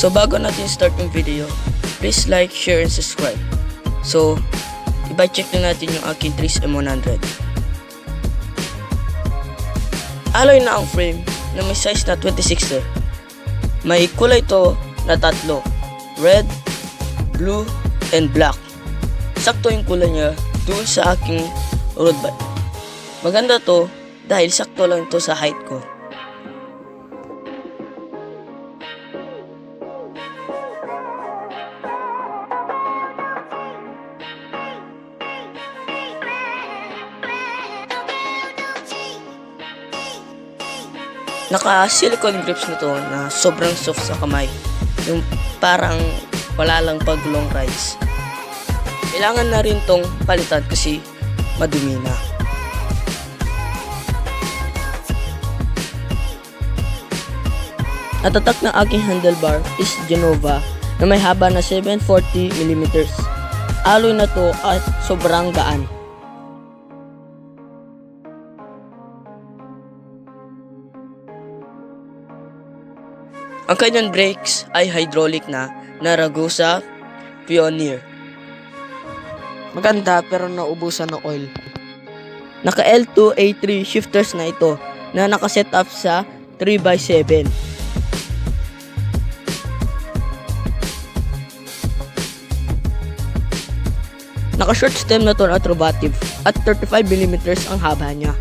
So bago natin start yung video, please like, share, and subscribe. So, iba-check na natin yung aking Trinx M100. Alloy na ang frame na may size na 26er. May kulay to na tatlo, red, blue, and black. Sakto yung kulay niya doon sa aking road bike. Maganda to dahil sakto lang to sa height ko. Naka-silicone grips nito na sobrang soft sa kamay. Yung parang wala lang pag long rides. Kailangan na rin tong palitan kasi madumi na. At tatak ng aking handlebar is Genova na may haba na 740mm. Alloy na to at sobrang gaan. Ang kanyang brakes ay hydraulic na Ragusa Pioneer. Maganda pero naubusan ng oil. Naka L2A3 shifters na ito na nakaset up sa 3x7. Naka short stem na to at robative at 35mm ang haba niya.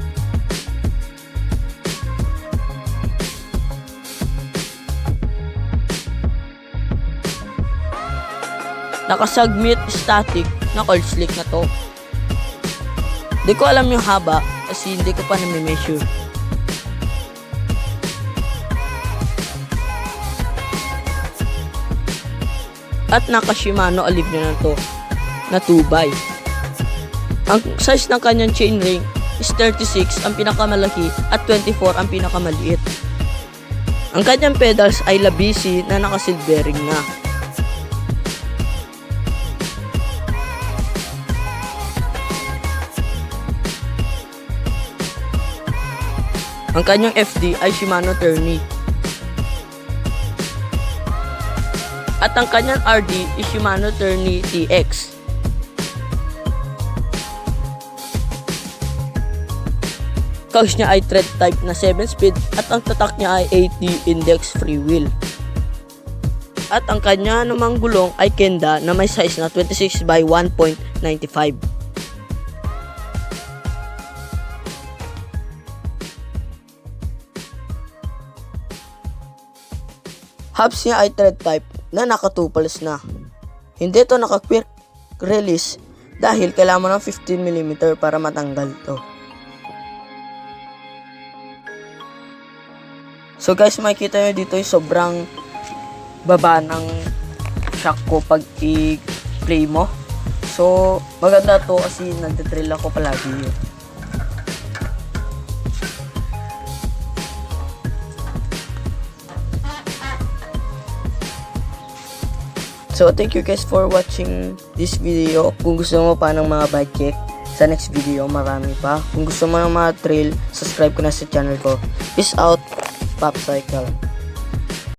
Naka-submit static na cold slick na to. Di ko alam yung haba kasi hindi ko pa nami-measure. At naka-Shimano olive na to na 2x. Ang size ng kanyang chainring is 36 ang pinakamalaki at 24 ang pinakamaliit. Ang kanyang pedals ay labisi na naka-silvering na. Ang kanyang FD ay Shimano Tourney. At ang kanyang RD is Shimano Tourney TX. Cogs niya ay thread type na 7-speed at ang tatak niya ay 80 index free wheel. At ang kanya namang gulong ay Kenda na may size na 26x1.95. Hubs niya ay thread type na naka 2 na. Hindi ito naka quick release dahil kailangan mo ng 15mm para matanggal to. So guys, makikita nyo dito yung sobrang baba ng shock ko pag i-play mo. So maganda to kasi nagtitrill ako palagi yun. So, thank you guys for watching this video. Kung gusto mo pa ng mga bike check, sa next video, marami pa. Kung gusto mo ng mga trail, subscribe ko na sa channel ko. Peace out, Pop Cycle.